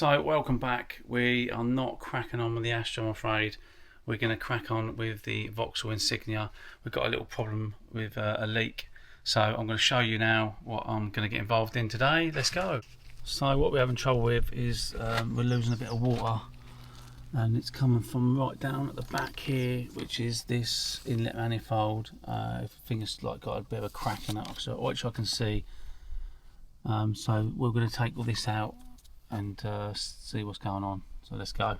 So welcome back. We are not cracking on with the Astra, I'm afraid. We're going to crack on with the Vauxhall Insignia. We've got a little problem with a leak, so I'm going to show you now what I'm going to get involved in today. Let's go. So what we're having trouble with is we're losing a bit of water, and it's coming from right down at the back here, which is this inlet manifold. I think it's like got a bit of a crack in it, which I can see. So we're going to take all this out and see what's going on. So let's go.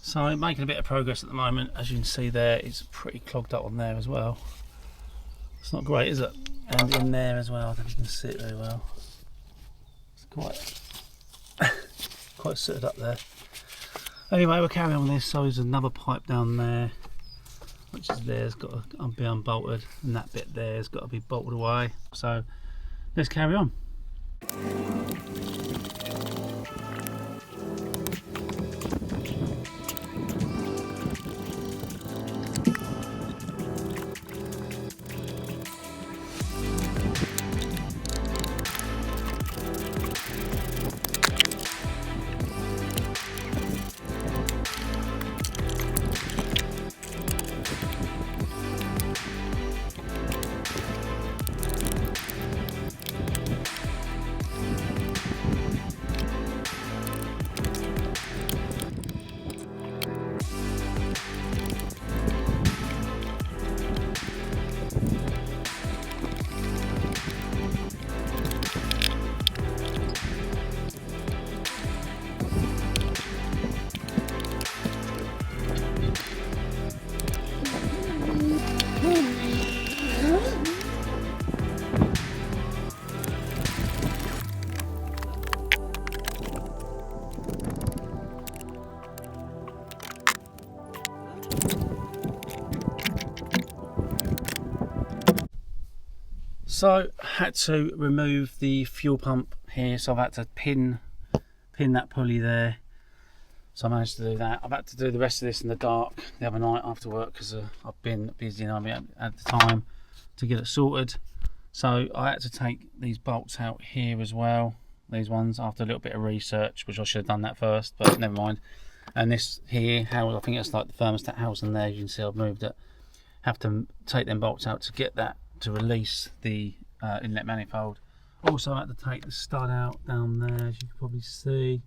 So making a bit of progress at the moment. As you can see there, it's pretty clogged up on there as well. It's not great, is it? And in there as well, I don't know if you can see it very well. It's quite sooted up there. Anyway, we'll carry on with this. So there's another pipe down there, which is there, it's got to be unbolted, and that bit there has got to be bolted away. So let's carry on. So had to remove the fuel pump here, so I've had to pin that pulley there. So I managed to do that. I've had to do the rest of this in the dark the other night after work because I've been busy and I haven't had the time to get it sorted. So I had to take these bolts out here as well, these ones, after a little bit of research, which I should have done that first, but never mind. And this here, I think it's like the thermostat housing there, you can see I've moved it. Have to take them bolts out to get that, to release the inlet manifold. Also I had to take the stud out down there, as you can probably see,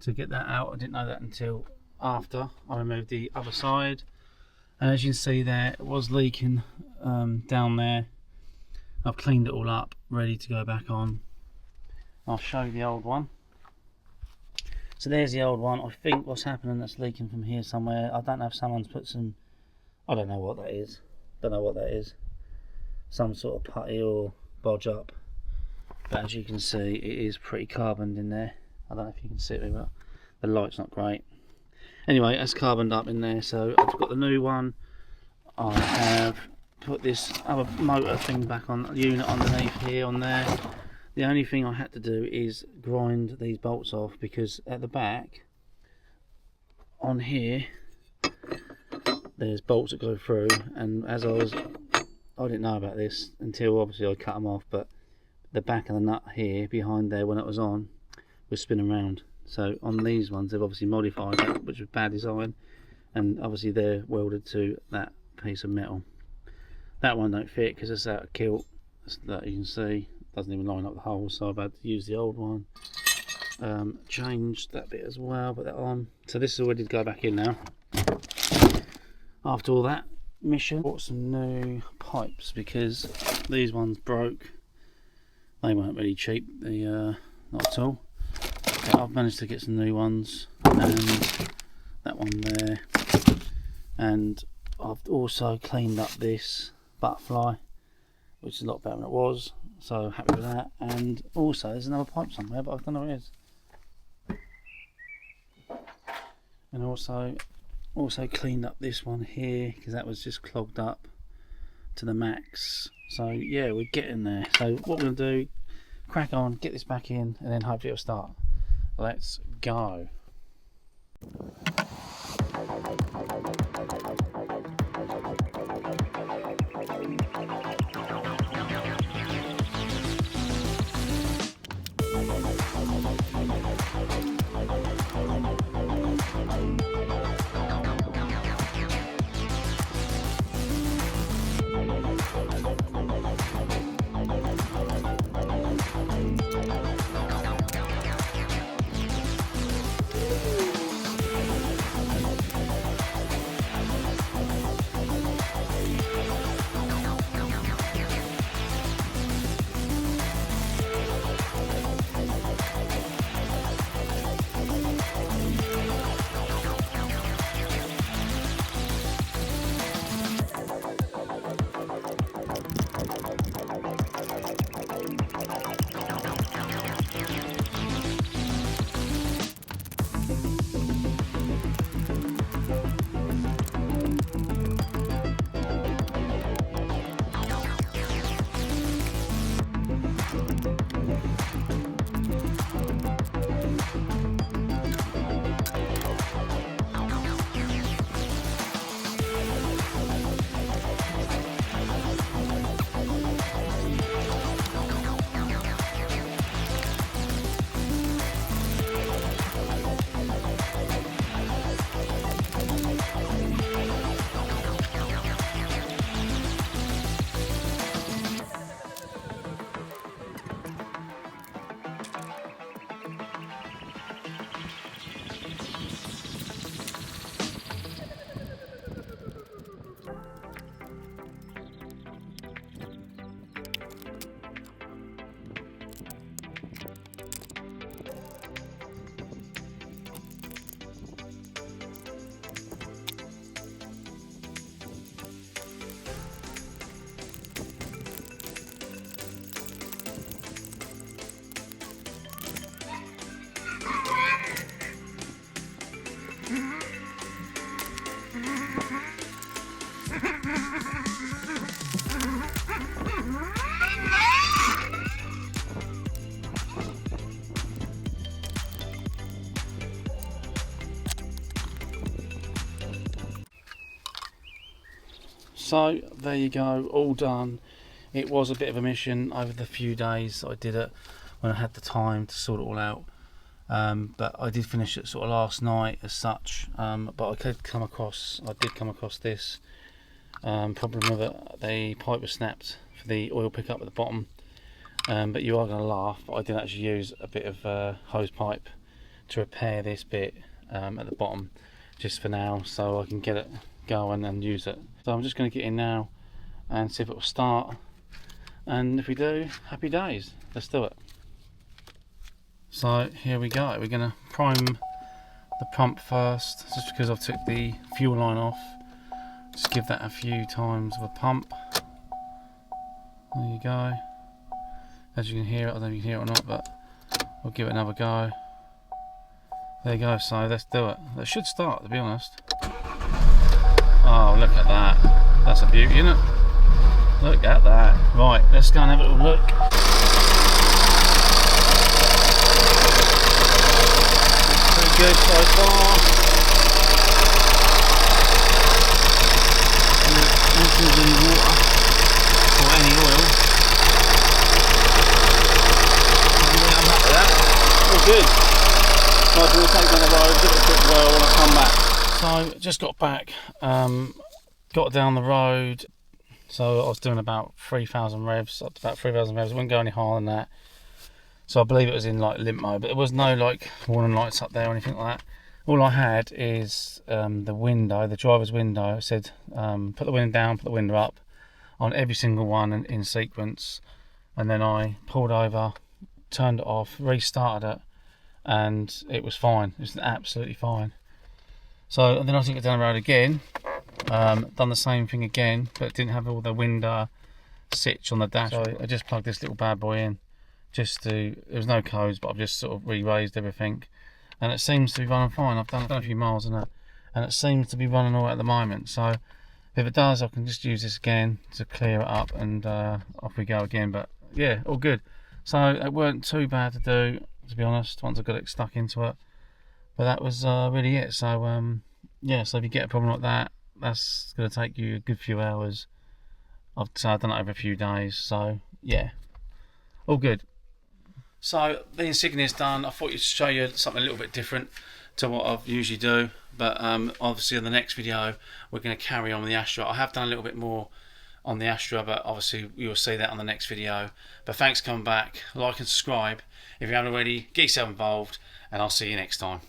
to get that out. I didn't know that until after I removed the other side. And as you can see there, it was leaking down there. I've cleaned it all up, ready to go back on. I'll show you the old one. So there's the old one. I think what's happening, that's leaking from here somewhere. I don't know if someone's put some, I don't know what that is. Some sort of putty or bodge up. But as you can see, it is pretty carboned in there. I don't know if you can see it very well. The light's not great. Anyway, that's carboned up in there. So I've got the new one. I have put this other motor thing back on, unit underneath here on there. The only thing I had to do is grind these bolts off, because at the back on here there's bolts that go through, and as I didn't know about this until obviously I cut them off, but the back of the nut here behind there, when it was on, was spinning around. So on these ones they've obviously modified that, which was bad design, and obviously they're welded to that piece of metal. That one don't fit because it's out of kilt, that you can see. Doesn't even line up the holes, so I've had to use the old one. Changed that bit as well, put that on. So this is all ready to go back in now. After all that mission, bought some new pipes because these ones broke. They weren't really cheap, not at all. But I've managed to get some new ones, and that one there. And I've also cleaned up this butterfly, which is a lot better than it was. So happy with that. And also there's another pipe somewhere, but I don't know where it is. And also cleaned up this one here, because that was just clogged up to the max. So yeah, we're getting there. So what we're going to do, crack on, get this back in, and then hopefully it'll start. Let's go. So there you go, all done. It was a bit of a mission over the few days I did it, when I had the time to sort it all out. But I did finish it sort of last night as such. But I did come across this problem with it. The pipe was snapped for the oil pickup at the bottom. But you are going to laugh, but I did actually use a bit of hose pipe to repair this bit at the bottom, just for now, so I can get it going and use it. So I'm just going to get in now and see if it will start, and if we do, happy days. Let's do it. So here we go, we're going to prime the pump first, just because I've took the fuel line off. Just give that a few times of a pump. There you go. As you can hear it, I don't know if you can hear it or not, but we'll give it another go. There you go, so let's do it. It should start, to be honest. Oh, look at that. That's a beauty, isn't it? So there you go, all done. It was a bit of a mission over the few days I did it, when I had the time to sort it all out. But I did finish it sort of last night as such. But I did come across this problem with it. The pipe was snapped for the oil pickup at the bottom. But you are going to laugh, but I did actually use a bit of hose pipe to repair this bit at the bottom, just for now, so I can get it going and use it. So I'm just going to get in now and see if it will start, and if we do, happy days. Let's do it. So here we go, all done. It was a bit of a mission over the few days I did it, when I had the time to sort it all out. Look at that. Right, let's go and have a little look. Pretty good so far. This is any water or any oil. Yeah, I'm happy with that. All good. So I'm going to take down the road, give it a quick whirl when I come back. So just got back, got down the road. So I was doing about 3,000 revs, up to about 3,000 revs. It wouldn't go any higher than that. So I believe it was in like limp mode, but there was no like warning lights up there or anything like that. All I had is the window, the driver's window. It said put the window down, put the window up on every single one in sequence. And then I pulled over, turned it off, restarted it, and it was fine. It was absolutely fine. So and then I took it down the road again. Done the same thing again, but didn't have all the window sitch on the dash. So I just plugged this little bad boy in, just to, there was no codes, but I've just sort of re-raised everything, and it seems to be running fine. I've done a few miles on it, and it seems to be running all right at the moment. So if it does, I can just use this again to clear it up, and off we go again. But yeah, all good. So it weren't too bad to do, to be honest, once I got it stuck into it. But that was really it. So yeah, so if you get a problem like that, that's going to take you a good few hours. I've done it over a few days, so yeah, all good. So the Insignia's done. I thought I'd show you something a little bit different to what I usually do, but obviously in the next video we're going to carry on with the Astra. I have done a little bit more on the Astra, but obviously you'll see that on the next video. But thanks for coming back. Like and subscribe if you haven't already. Get yourself involved, and I'll see you next time.